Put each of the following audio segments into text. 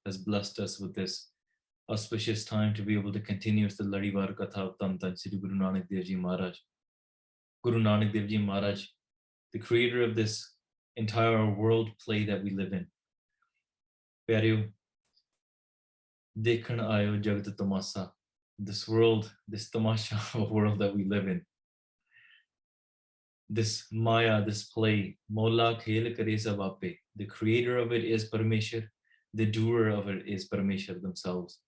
has blessed us with this auspicious time to be able to continue the Ladivar Katha of Tan Tan Sri Guru Nanak Dev Ji Maharaj. Guru Nanak Dev Ji Maharaj, the creator of this entire world play that we live in. Pyareo, Dekhan Ayo Jagat Tamasa, this world, this tamasha of world that we live in. This Maya, this play, Mola Khel Kare Savape, the creator of it is Parmeshwar, the doer of it is Parmeshwar themselves.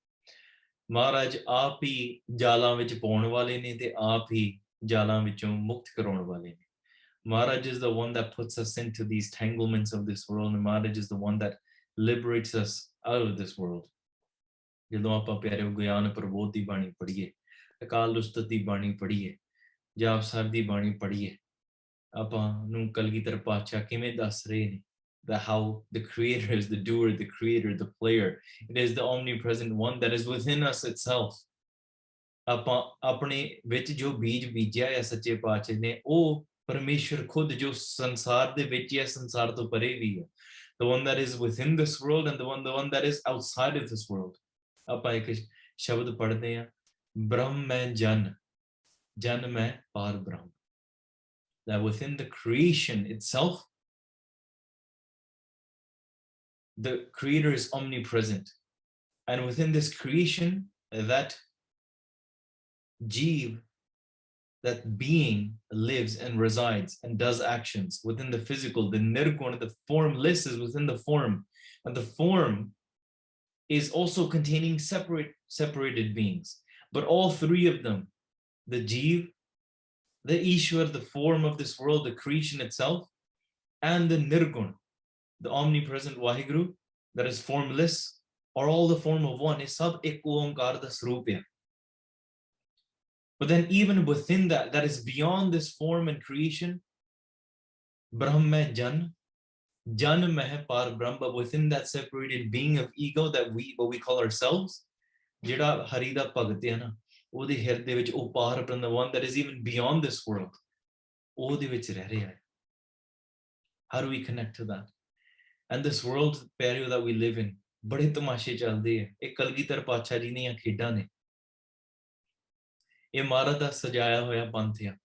Maharaj aap hi jalan vich paun wale ne te aap hi jalan vichon mukt karaun wale ne. Maharaj is the one that puts us into these tanglements of this world, and Maharaj is the one that liberates us out of this world. ਜਦੋਂ ਆਪਾਂ ਪਿਆਰੇ ਗਿਆਨ ਪ੍ਰਬੋਧ ਦੀ ਬਾਣੀ ਪੜ੍ਹੀਏ, ਅਕਾਲ ਉਸਤਤ ਦੀ ਬਾਣੀ ਪੜ੍ਹੀਏ, ਜਾਪ ਸਾਹਿਬ ਦੀ ਬਾਣੀ ਪੜ੍ਹੀਏ, ਆਪਾਂ ਨੂੰ ਕਲਗੀਧਰ ਪਾਤਸ਼ਾਹ ਕਿਵੇਂ ਦੱਸ ਰਹੇ ਨੇ that how the creator is the doer, the creator, the player. It is the omnipresent one that is within us itself. ਆਪਾਂ ਆਪਣੇ ਵਿੱਚ ਜੋ ਬੀਜ ਬੀਜਿਆ ਹੈ ਸੱਚੇ ਪਾਤਸ਼ਾਹ ਨੇ, ਉਹ ਪਰਮੇਸ਼ਵਰ ਖੁਦ ਜੋ ਸੰਸਾਰ ਦੇ ਵਿੱਚ ਹੈ, ਸੰਸਾਰ ਤੋਂ ਪਰੇ ਵੀ ਹੈ. The one that is within this world and the one that is outside of this world. ਆਪਾਂ ਇੱਕ ਸ਼ਬਦ ਪੜ੍ਹਦੇ ਹਾਂ, ਬ੍ਰਹਮ ਮੈਂ ਜਨ, ਜਨ ਮੈਂ ਪਾਰ ਬ੍ਰਹਮ. That within the creation itself, the creator is omnipresent. And within this creation, that jeev, that being lives and resides and does actions within the physical. The nirguna, the formless, is within the form. And the form is also containing separated beings. But all three of them, the jeev, the Ishwar, the form of this world, the creation itself, and the nirgun, the omnipresent Vaheguru, that is formless, are all the form of one. Is sab ek oankar da swarup hai. But then even within that, that is beyond this form and creation, Brahm mein jan, jan mein par Brahm, but within that separated being of ego that what we call ourselves, jeda hari da bhagat hai na, ਉਹਦੇ ਹਿਰਦੇ ਵਿੱਚ ਉਹ ਪਾਰ ਬ੍ਰਹਮ, the one that is even beyond this world, ਉਹਦੇ ਵਿੱਚ ਰਹਿ ਰਿਹਾ ਹੈ. How do we connect to that? And this world ਪਿਆਰਿਓ that we live in, ਬੜੇ ਤਮਾਸ਼ੇ ਚੱਲਦੇ ਆ. ਇਹ ਕਲਗੀਧਰ ਪਾਤਸ਼ਾਹ ਜੀ ਦੀਆਂ ਖੇਡਾਂ ਨੇ. ਇਹ ਮਹਾਰਾਜ ਦਾ ਸਜਾਇਆ ਹੋਇਆ ਪੰਥ ਆ.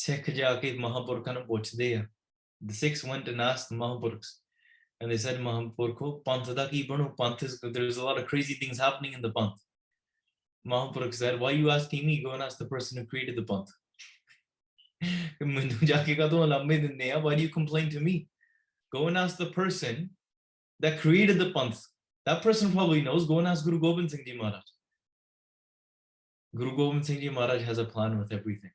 ਸਿੱਖ ਜਾ ਕੇ ਮਹਾਂਪੁਰਖਾਂ ਨੂੰ ਪੁੱਛਦੇ ਆ. The Sikhs went and asked the Mahapurkhs, and they said, Mahapurkho, ਪੰਥ ਦਾ ਕੀ ਬਣੂ? Panth is, there's a lot of crazy things happening in the panth. Mahapurkh said, why are you asking me? Go and ask the person who created the panth. Why do you complain to me? Go and ask the person that created the panth. That person probably knows. Go and ask Guru Gobind Singh Ji Maharaj. Guru Gobind Singh Ji Maharaj has a plan with everything.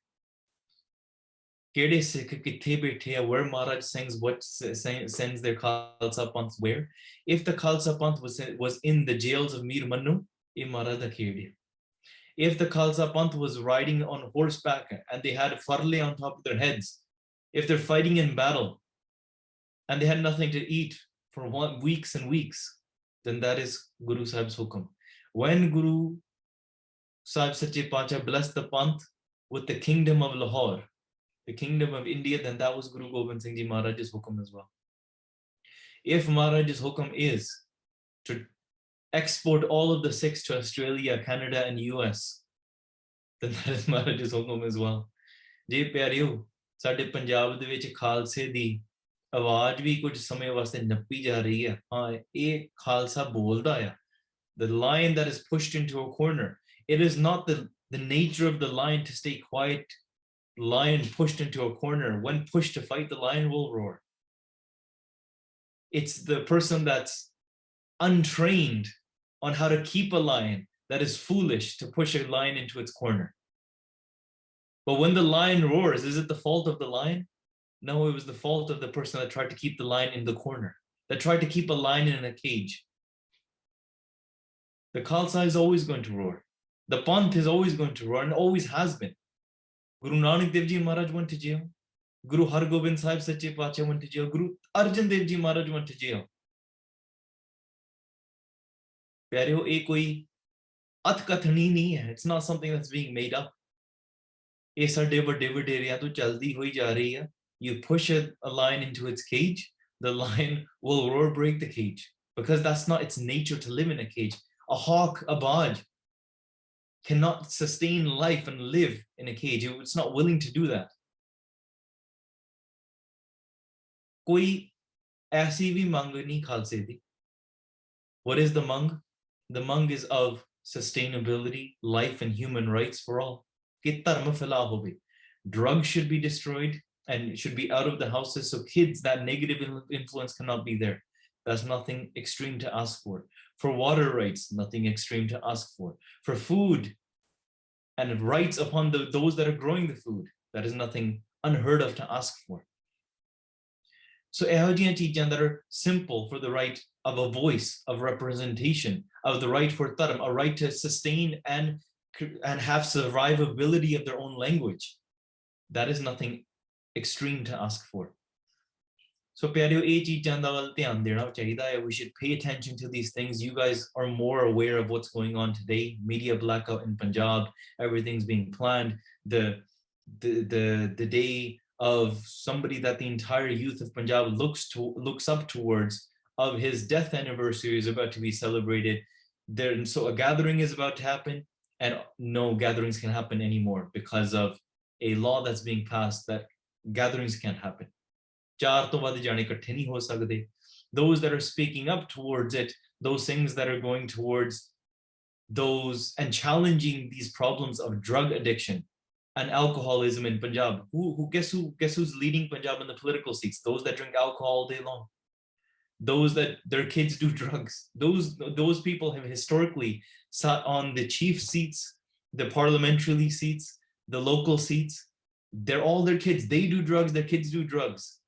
Kede Sikh kithe bethe hai, where Maharaj sends their Khalsa Panth where? If the Khalsa Panth was in the jails of Mir Mannu, ye Maharaj da khedi. If the Khalsa Panth was riding on horseback and they had farle on top of their heads, if they're fighting in battle and they had nothing to eat for weeks and weeks, then that is Guru Sahib's hukum. When Guru Sahib Sache Pacha blessed the Panth with the kingdom of Lahore, the kingdom of India, then that was Guru Gobind Singh Ji Maharaj's hukum as well. If Maharaj's hukum is to export all of the Sikhs to Australia, Canada, and US, then that is Maharaj's hukum as well. Je pyareo, ਸਾਡੇ ਪੰਜਾਬ ਦੇ ਵਿੱਚ ਖਾਲਸੇ ਦੀ ਆਵਾਜ਼ ਵੀ ਕੁਝ ਸਮੇਂ ਵਾਸਤੇ ਨੱਪੀ ਜਾ ਰਹੀ ਹੈ. ਹਾਂ, ਇਹ ਖਾਲਸਾ ਬੋਲਦਾ ਆ. The lion that is pushed into a corner, it is not the nature of the lion to stay quiet. Lion pushed into a corner, when pushed to fight, the lion will roar. It's the person that's untrained on how to keep a lion that is foolish to push a lion into its corner. But when the lion roars, is it the fault of the lion? No, it was the fault of the person that tried to keep the lion in the corner, that tried to keep a lion in a cage. The Khalsa is always going to roar. The Panth is always going to roar and always has been. Guru Nanak Dev Ji Maharaj went to jail. Guru Har Gobind Sahib Sache Pacha went to jail. Guru Arjan Dev Ji Maharaj went to jail. Pyareo, ਇਹ ਕੋਈ ਅਤਕਥਨੀ ਨਹੀਂ ਹੈ. It's not something that's being made up. ਇਹ ਸਾਡੇ ਵੱਡੇ ਵਡੇਰਿਆਂ ਤੋਂ ਚੱਲਦੀ ਹੋਈ ਜਾ ਰਹੀ ਹੈ. You push a lion into its cage, the lion will roar, break the cage. because that's not its nature to live in a cage. A hawk, a bird, cannot sustain life and live in a cage. It's not willing to do that. Koi aisi bhi mang nahi Khalse di. What is the mang? The mang is of sustainability, life, and human rights for all. Drugs should be destroyed and should be out of the houses, so kids, that negative influence cannot be there. That's nothing extreme to ask for. For water rights, nothing extreme to ask for. For food and rights upon those that are growing the food, that is nothing unheard of to ask for. So that are simple for the right of a voice, of representation, of the right for taram, a right to sustain and have survivability of their own language. That is nothing extreme to ask for. So we should pay attention to these things. You guys are more aware of what's going on today. Media blackout in Punjab, everything's being planned. The day of somebody that the entire youth of Punjab looks up towards, of his death anniversary, is about to be celebrated. So a gathering is about to happen, and no gatherings can happen anymore because of a law that's being passed that gatherings can't happen. Those that are speaking up towards it, those things that are going towards those and challenging these problems of drug addiction and alcoholism in Punjab. Guess who's leading Punjab in the political seats? Those that drink alcohol all day long. Those that their kids do drugs. Those people have historically sat on the chief seats, the parliamentary seats, the local seats. They're all their kids. They do drugs, their kids do drugs.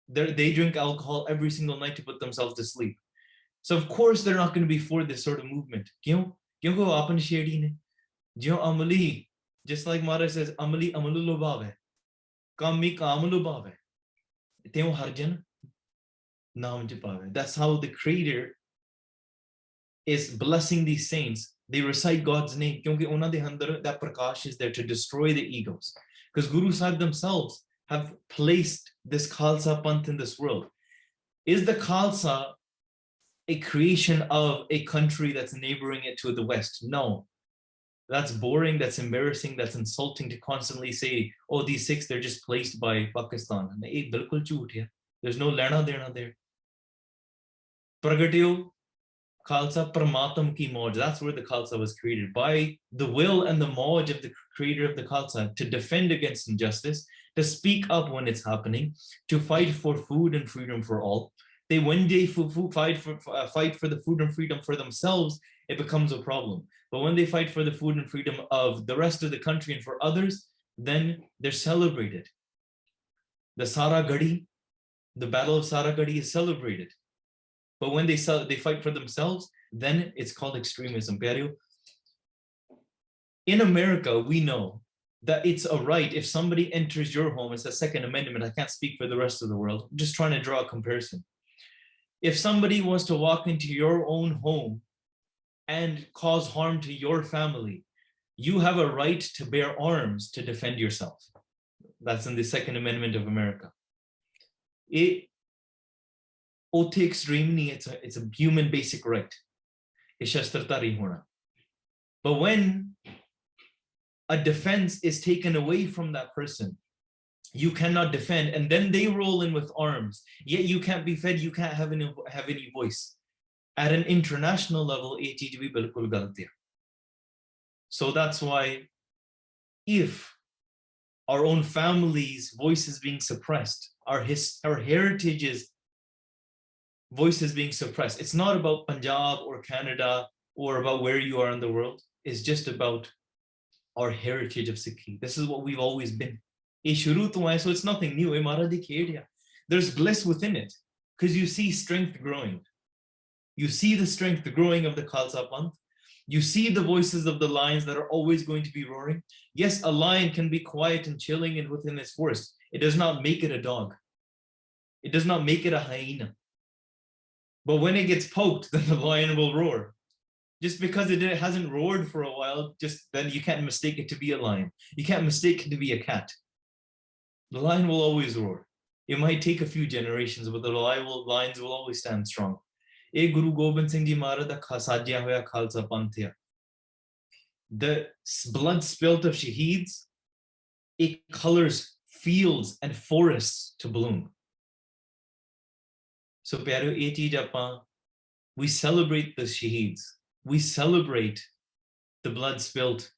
They drink alcohol every single night to put themselves to sleep. So of course they're not going to be for this sort of movement. Just like Mara says, Amali Amalu Lubave, Kami Kamalu Bave. Teo Harjan Nam Jipave. That's how the Creator is blessing these saints. They recite God's name. That prakash is there to destroy the egos. Because Guru Sahib themselves have placed this Khalsa Panth in this world. Is the Khalsa a creation of a country that's neighboring it to the West? No. That's boring, that's embarrassing, that's insulting to constantly say, oh, these Sikhs, they're just placed by Pakistan. There's no lena dena there. Pragatyo Khalsa Parmatam ki Mauj. That's where the Khalsa was created, by the will and the Mauj of the creator of the Khalsa, to defend against injustice, to speak up when it's happening, to fight for food and freedom for all. They one day fight for the food and freedom for themselves, it becomes a problem. But when they fight for the food and freedom of the rest of the country and for others, then they're celebrated. The Saragadi, the Battle of Saragadi is celebrated. But when they fight for themselves, then it's called extremism. In America, we know that it's a right if somebody enters your home. It's a Second Amendment. I can't speak for the rest of the world. I'm just trying to draw a comparison. If somebody was to walk into your own home and cause harm to your family, you have a right to bear arms to defend yourself. That's in the Second Amendment of America. It's a human basic right. But when a defense is taken away from that person, you cannot defend, and then they roll in with arms, yet you can't be fed, you can't have any voice. At an international level, so that's why if our own families' voice is being suppressed, our heritage's voice is being suppressed, it's not about Punjab or Canada or about where you are in the world. It's just about our heritage of Sikhi. This is what we've always been. So it's nothing new. There's bliss within it because you see strength growing. You see the strength growing of the Khalsa Panth. You see the voices of the lions that are always going to be roaring. Yes, a lion can be quiet and chilling and within its forest. It does not make it a dog. It does not make it a hyena. But when it gets poked, then the lion will roar. Just because it hasn't roared for a while, then you can't mistake it to be a lion. You can't mistake it to be a cat. The lion will always roar. It might take a few generations, but the lions will always stand strong. ਇਹ ਗੁਰੂ ਗੋਬਿੰਦ ਸਿੰਘ ਜੀ ਮਹਾਰਾਜ ਦਾ ਸਾਜਿਆ ਹੋਇਆ ਖਾਲਸਾ ਪੰਥ ਆ the blood spilt of shaheeds it colors fields and forests to bloom so ਪਿਆਰਿਓ ਇਹ ਚੀਜ਼ ਆਪਾਂ we celebrate the shaheeds we celebrate the blood spilt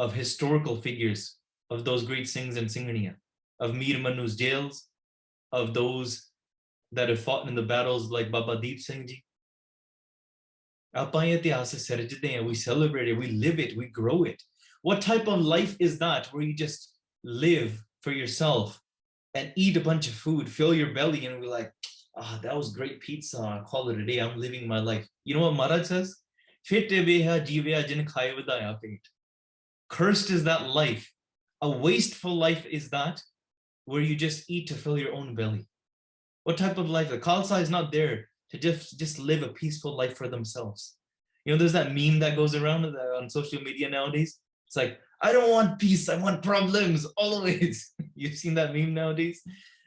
of historical figures of those great Singhs and Singhaniya, of Mir Manu's jails, of those that have fought in the battles like Baba Deep Singh Ji. We celebrate it, we live it, we grow it. What type of life is that where you just live for yourself and eat a bunch of food, fill your belly and be like, that was great pizza, I'll call it a day, I'm living my life. You know what Maharaj says? Cursed is that life. A wasteful life is that where you just eat to fill your own belly. What type of life? The Khalsa is not there to just live a peaceful life for themselves. You know, there's that meme that goes around on social media nowadays. It's like, I don't want peace, I want problems always. You've seen that meme nowadays?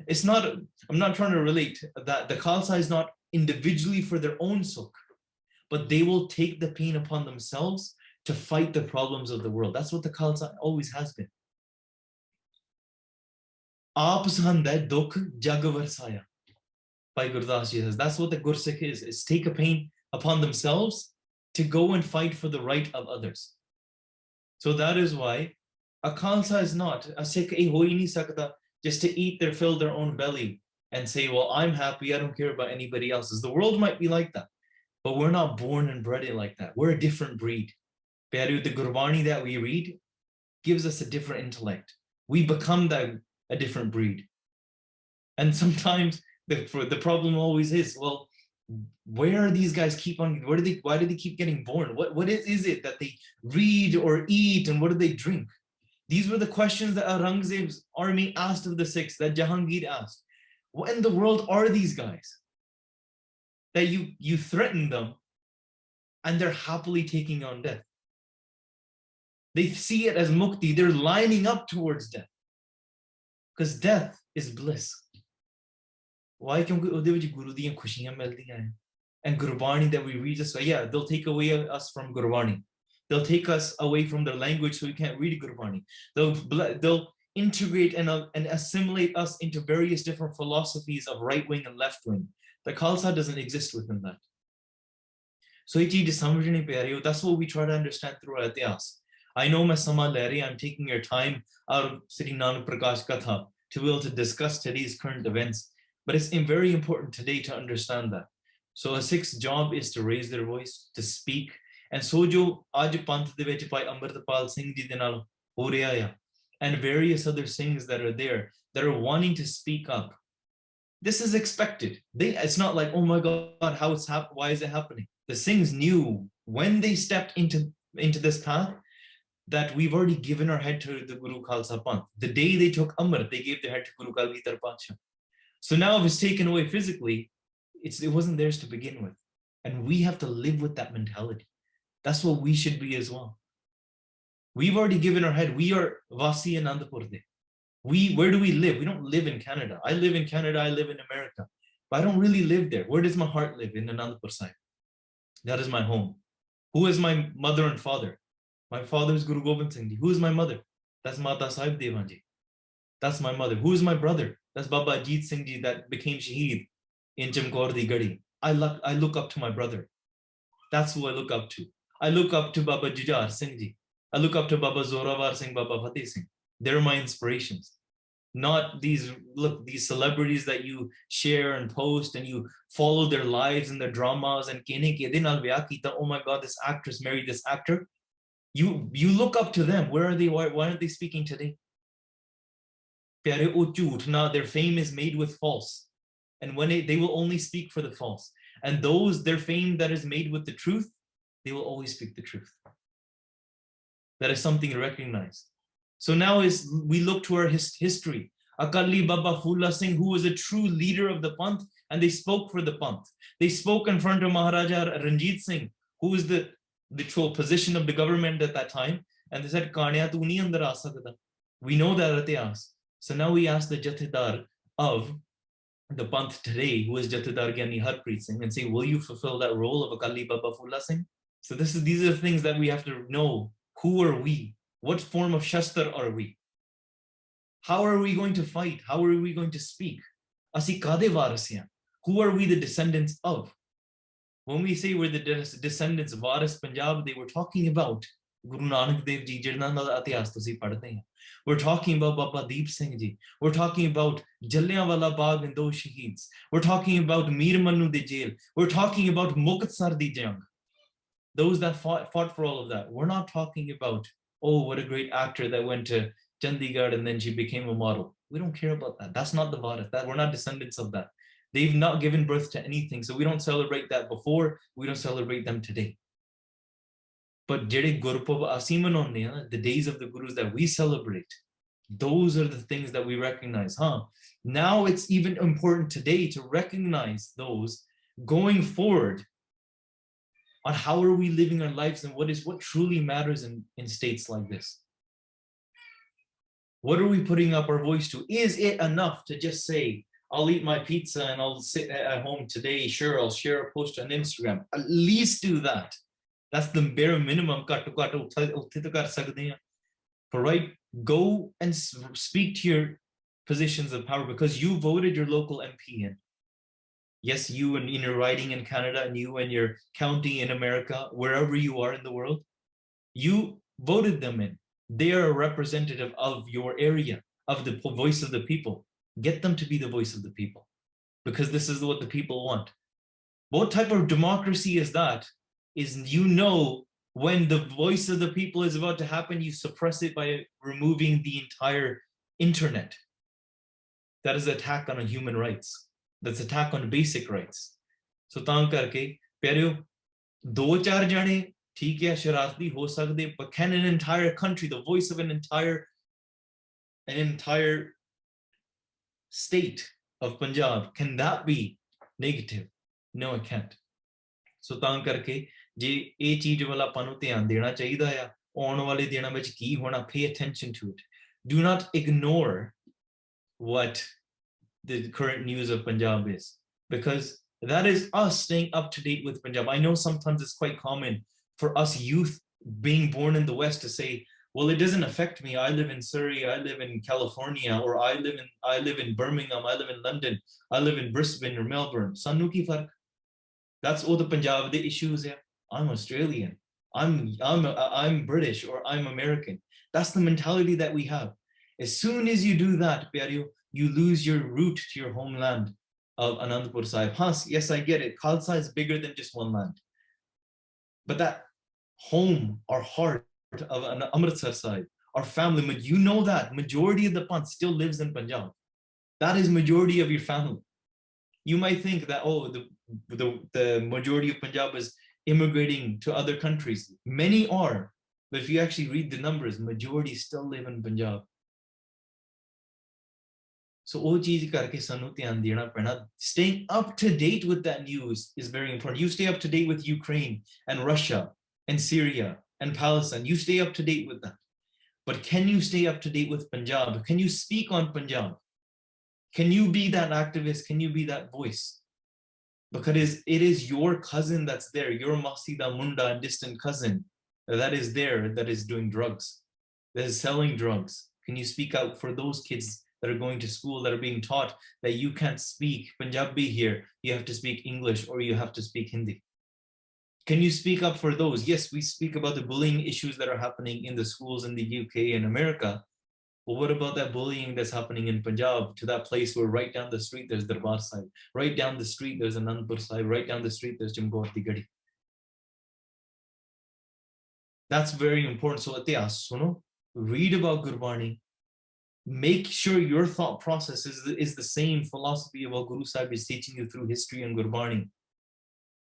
It's not, I'm not trying to relate that the Khalsa is not individually for their own sukh, but they will take the pain upon themselves to fight the problems of the world. That's what the Khalsa always has been. Aap sahand hai dukh jag varsaya. Bhai Gurdas Ji says, that's what the Gursikh is take a pain upon themselves to go and fight for the right of others. So that is why a Khalsa is not, a Sikh ho hi nahi sakta just to eat fill their own belly and say, well, I'm happy, I don't care about anybody else's. The world might be like that, but we're not born and bred like that. We're a different breed. The Gurbani that we read gives us a different intellect. We become a different breed. And sometimes the problem always is, well, where are these guys why do they keep getting born? What is it that they read or eat and what do they drink? These were the questions that Aurangzeb's army asked of the Sikhs, that Jahangir asked. What in the world are these guys? That you threaten them and they're happily taking on death. They see it as mukti. They're lining up towards death. Because death is bliss. Why? Because Guru diyan khushiyan mildiyan hain. And Gurbani that we read this way, yeah, they'll take away us from Gurbani. They'll take us away from their language so we can't read Gurbani. They'll integrate and assimilate us into various different philosophies of right wing and left wing. The Khalsa doesn't exist within that. So that's what we try to understand through our Ityas. I know I'm taking your time out of Sri Nanak Prakash Katha to be able to discuss today's current events, but it's very important today to understand that. So a Sikh's job is to raise their voice, to speak, and so jo aaj panth de vich Bhai Amritpal Singh ji de naal ho reha ya, and various other Singhs that are there that are wanting to speak up. This is expected. It's not like, oh my God, why is it happening? The Singhs knew when they stepped into this path that we've already given our head to the Guru Khalsa Panth. The day they took Amrit, they gave their head to Guru Kalgitar Pacha. So now if it's taken away physically, it wasn't theirs to begin with. And we have to live with that mentality. That's what we should be as well. We've already given our head. We are Vasi Anandapur. Where do we live? We don't live in Canada. I live in Canada, I live in America. But I don't really live there. Where does my heart live? In Anandapur side. That is my home. Who is my mother and father? My father is Guru Gobind Singh Ji. Who is my mother? That's Mata Sahib Devan Ji. That's my mother. Who is my brother? That's Baba Ajit Singh Ji that became Shaheed in Chamkaur di Gadi. I look up to my brother. That's who I look up to. I look up to Baba Jujar Singh Ji. I look up to Baba Zorawar Singh, Baba Fateh Singh. They're my inspirations. Not these celebrities that you share and post and you follow their lives and their dramas and oh my God, this actress married this actor. You look up to them. Where are they? Why aren't they speaking today? Their fame is made with false. And when they will only speak for the false. And their fame that is made with the truth, they will always speak the truth. That is something to recognize. So now we look to our history. Akali Baba Phula Singh, who was a true leader of the Panth, and they spoke for the Panth. They spoke in front of Maharaja Ranjit Singh, who was the position of the government at that time. And they said, Kanya tu nahi andar aa sakda. We know that Ityas. So now we ask the Jathedar of the Panth today, who is Jathedar Gyani Harpreet Singh, and say, will you fulfill that role of Akali Baba Fulla Singh? So these are the things that we have to know. Who are we? What form of Shastar are we? How are we going to fight? How are we going to speak? Asi kade varasyan? Who are we the descendants of? When we say we're the descendants of Varis Punjab, they were talking about Guru Nanak Dev Ji, Jirna da itihas tusi padhte hain. We're talking about Baba Deep Singh Ji. We're talking about Jallianwala Bagh and those shaheeds. We're talking about Mir Mannu de jail. We're talking about Muktsar di jang. Those that fought for all of that. We're not talking about, oh, what a great actor that went to Chandigarh and then she became a model. We don't care about that. That's not the Varis. We're not descendants of that. They've not given birth to anything. So we don't celebrate that before. We don't celebrate them today. But the days of the Gurus that we celebrate, those are the things that we recognize. Now it's even important today to recognize those going forward on how are we living our lives and what truly matters in states like this. What are we putting up our voice to? Is it enough to just say, I'll eat my pizza and I'll sit at home today. Sure, I'll share a post on Instagram. At least do that. That's the bare minimum. But right, go and speak to your positions of power because you voted your local MP in. Yes, you and in your riding in Canada and you and your county in America, wherever you are in the world, you voted them in. They are a representative of your area, of the voice of the people. Get them to be the voice of the people because this is what the people want. What type of democracy is that? Is when the voice of the people is about to happen, you suppress it by removing the entire internet. That is an attack on human rights. That's an attack on basic rights. So taan karke, pyareo, do char jane, theek hai, shararati ho sakde, but can an entire country, the voice of an entire state of Punjab, can that be negative? No, it can't. So taan karke, je ਇਹ ਚੀਜ਼ ਵੱਲ ਆਪਾਂ ਨੂੰ ਧਿਆਨ ਦੇਣਾ ਚਾਹੀਦਾ ਆ ਆਉਣ ਵਾਲੇ ਦਿਨਾਂ ਵਿੱਚ ਕੀ ਹੋਣਾ pay attention to it. Do not ignore what the current news of Punjab is because that is us staying up to date with Punjab. I know sometimes it's quite common for us youth being born in the West to say, well, it doesn't affect me. I live in Surrey, I live in California, or I live in Birmingham, I live in London, I live in Brisbane or Melbourne. Sanu ki fark? That's all the Punjab the issues here. I'm Australian, I'm British, or I'm American. That's the mentality that we have. As soon as you do that, pyareo, you lose your root to your homeland of Anandpur Sahib. Yes, I get it. Khalsa is bigger than just one land. But that home or heart of an Amritsar Sahib, our family, you know that majority of the Panth still lives in Punjab. That is majority of your family. You might think that, oh, the majority of Punjab is immigrating to other countries. Many are, but if you actually read the numbers, majority still live in Punjab. So staying up to date with that news is very important. You stay up to date with Ukraine and Russia and Syria and Palestine. You stay up to date with that. But can you stay up to date with Punjab? Can you speak on Punjab? Can you be that activist? Can you be that voice? Because it is your cousin that's there, your Masida Munda, distant cousin that is there, that is doing drugs, that is selling drugs. Can you speak out for those kids that are going to school, that are being taught that you can't speak Punjabi here, you have to speak English or you have to speak Hindi? Can you speak up for those? Yes, we speak about the bullying issues that are happening in the schools in the UK and America. But what about that bullying that's happening in Punjab to that place where right down the street there's Darbar Sahib, right down the street there's Anandpur Sahib, right down the street there's Jamgor di Gadi? That's very important. So itihas suno, read about Gurbani, make sure your thought process is the same philosophy of what Guru Sahib is teaching you through history and Gurbani.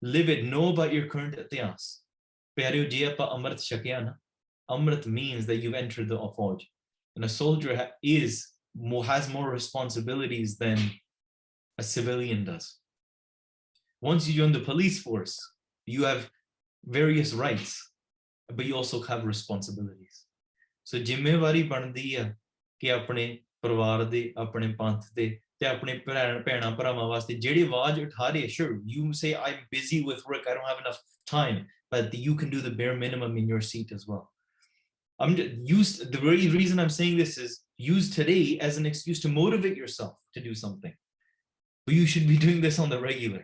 Live it, know about your current itihas. Pyareo ji apa Amrit shakya na. Amrit means that you've entered the Fauj. And a soldier has more responsibilities than a civilian does. Once you join the police force, you have various rights, but you also have responsibilities. So जिम्मेवारी बनदी है कि अपने परिवार दे, अपने पंथ दे ਤੇ ਆਪਣੇ ਭੈਣਾਂ ਭਰਾਵਾਂ ਵਾਸਤੇ ਜਿਹੜੀ ਆਵਾਜ਼ ਉਠਾ ਰਹੇ, sure, you say I'm busy with work, I don't have enough time, but you can do the bare minimum in your seat as well. The very reason I'm saying this is use today as an excuse to motivate yourself to do something. But you should be doing this on the regular.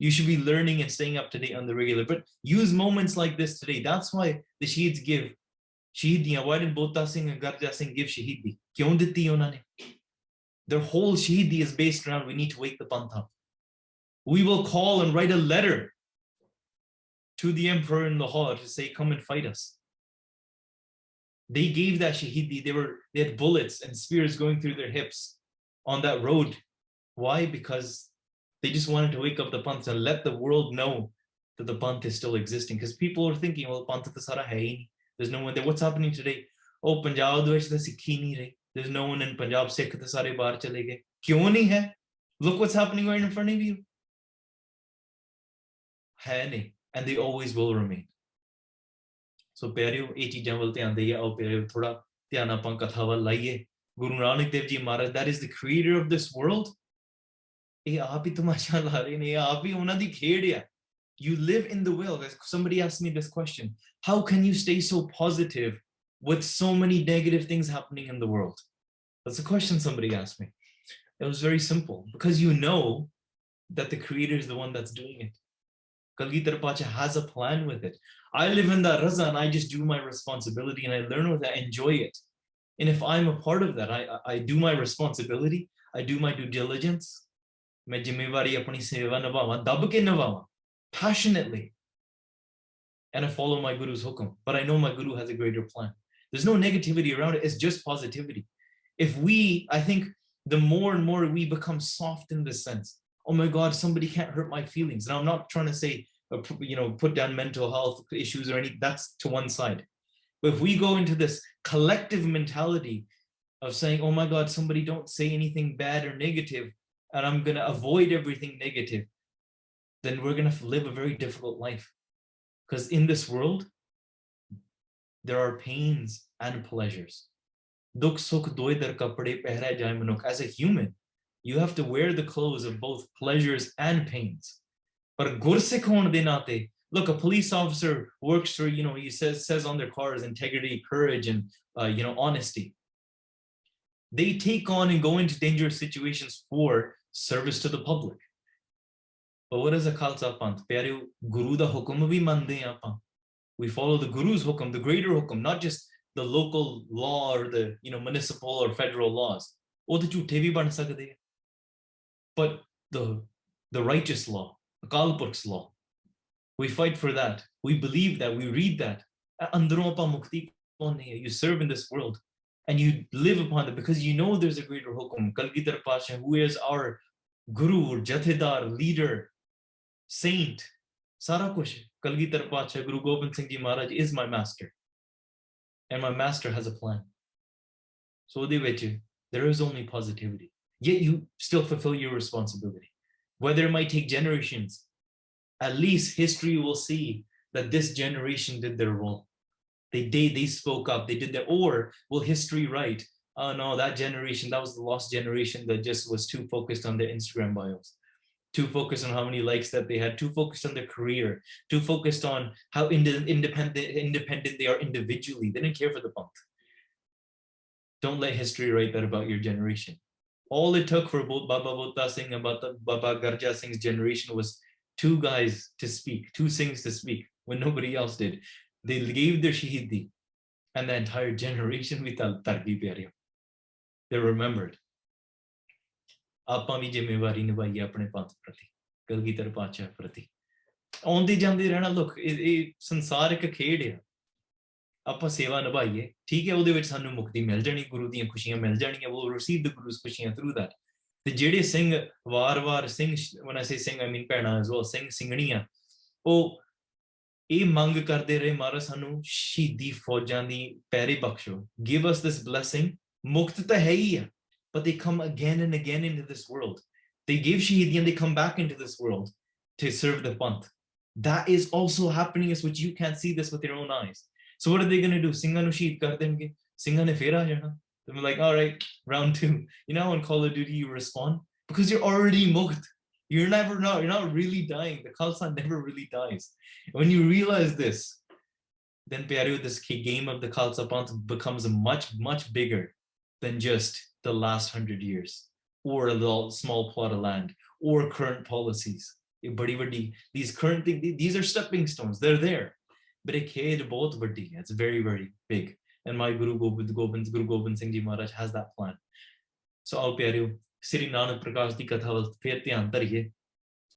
You should be learning and staying up to date on the regular. But use moments like this today. That's why the Shaheeds give Shaheediyan. Why did Bota Singh and Garja Singh give Shaheedi? Kyon diti ਉਹਨਾਂ ਨੇ? Their whole Shaheedi is based around we need to wake the Panth up. We will call and write a letter to the emperor in Lahore to say, come and fight us. They gave that Shaheedi. They had bullets and spears going through their hips on that road. Why? Because they just wanted to wake up the Panth and let the world know that the Panth is still existing. Because people are thinking, well, Panth to sara hai nahi. There's no one there. What's happening today? Oh, Punjab de vich ta Sikhi nahi rahi. There's no one in Punjab. Sikh to sare bahar chale gaye. Kyon nahi hai? Look what's happening right in front of you. Hai nahi. And they always will remain. So ਪਿਆਰਿਓ ਇਹ ਚੀਜ਼ਾਂ ਵੱਲ ਧਿਆਨ ਦਈਏ ਆਓ ਪਿਆਰਿਓ ਥੋੜਾ ਧਿਆਨ ਆਪਾਂ ਕਥਾ ਵੱਲ ਲਾਈਏ ਗੁਰੂ ਨਾਨਕ ਦੇਵ ਜੀ ਮਹਾਰਾਜ that is the creator of this world ਇਹ ਆਪ ਹੀ ਤਮਾਸ਼ਾ ਲਾ ਰਹੇ ਨੇ ਇਹ ਆਪ ਹੀ ਉਹਨਾਂ ਦੀ ਖੇਡ ਆ you live in the will. Somebody asked me this question, how can you stay so positive with so many negative things happening in the world? That's a question somebody asked me. It was very simple, because you know that the creator is the one that's doing it. Kalgitar Pacha has a plan with it. I live in that raza and I just do my responsibility and I learn with that, enjoy it. And if I'm a part of that, I do my responsibility, I do my due diligence. मैं जिम्मेवारी अपनी सेवा निभावां दब के निभावां passionately, and I follow my guru's hukum. But I know my guru has a greater plan. There's no negativity around it. It's just positivity. I think the more and more we become soft in this sense, oh my God, somebody can't hurt my feelings. Now I'm not trying to say, put down mental health issues or anything. That's to one side. But if we go into this collective mentality of saying, oh my God, somebody don't say anything bad or negative, and I'm going to avoid everything negative, then we're going to live a very difficult life. Because in this world, there are pains and pleasures. As a human, you have to wear the clothes of both pleasures and pains. But look, a police officer works for, he says on their cars integrity, courage, and honesty. They take on and go into dangerous situations for service to the public. But what is a Khalsa Panth? Pyareo, Guru da hukum bhi mande apan. We follow the Guru's hukum, the greater hukum, not just the local law or the municipal or federal laws. Oh, the jhoote bhi ban sakde hain. But the righteous law, Akal Purkh's law, we fight for that. We believe that. We read that. You serve in this world and you live upon it because you know there's a greater hukum. Kalgitar Pasha, who is our guru, jathedar, leader, saint, Sara kuch. Kalgitar Pasha, Guru Gobind Singh Ji Maharaj is my master. And my master has a plan. So there is only positivity. Yet you still fulfill your responsibility. Whether it might take generations, at least history will see that this generation did their role. They spoke up, they did their, or will history write, oh no, that generation, that was the lost generation that just was too focused on their Instagram bios, too focused on how many likes that they had, too focused on their career, too focused on how independent they are individually. They didn't care for the Panth. Don't let history write that about your generation. All it took for both Baba Bota Singh and Baba Garja Singh's generation was two guys to speak, two Singhs to speak when nobody else did. They gave their Shaheedi, and the entire generation with Targi Pyareo. They're remembered. Aapa bhi zimmewari nibhaiye apne Panth prati, Kalgitar Pacha prati. Aunde jande rehna, look, ਇਹ ਸੰਸਾਰ ਇੱਕ ਖੇਡ ਆ ਆਪਾਂ ਸੇਵਾ ਨਿਭਾਈਏ ਠੀਕ ਹੈ ਉਹਦੇ ਵਿੱਚ ਸਾਨੂੰ ਮੁਕਤੀ ਮਿਲ ਜਾਣੀ ਗੁਰੂ ਦੀਆਂ ਖੁਸ਼ੀਆਂ ਮਿਲ ਜਾਣੀਆਂ ਉਹ receive the Guru's ਖੁਸ਼ੀਆਂ through that ਤੇ ਜਿਹੜੇ ਸਿੰਘ ਵਾਰ-ਵਾਰ Singh when I say Singh I mean ਭੈਣਾਂ as well ਸਿੰਘ ਸਿੰਘਣੀਆਂ ਉਹ ਇਹ ਮੰਗ ਕਰਦੇ ਰਹੇ ਮਹਾਰਾਜ ਸਾਨੂੰ ਸ਼ਹੀਦੀ ਫੌਜਾਂ ਦੀ ਪੈਰੇ ਬਖਸ਼ੋ give us this blessing ਮੁਕਤ ਤਾਂ ਹੈ ਹੀ ਆ but they come again and again into this world they give shahidi and they come back into this world to serve the Panth. That is also happening as which you can't see this with your own eyes. So what are they going to do? Singha nu shaheed kar denge. Singha ne fera jana. They're like, all right, round 2. You know, on Call of Duty, you respond. because you're already mukt. You're not really dying. The Khalsa never really dies. When you realize this, then pyareo, this game of the Khalsa Panth becomes much bigger than just the last 100 years or a little small plot of land or current policies. These current things, these are stepping stones. They're there. But it's very big. And my Guru Gobind Singh Ji Maharaj has that plan. So ao pyareo, Sri Nanak Prakash di Katha ਵੱਲ ਫਿਰ ਧਿਆਨ ਧਰੀਏ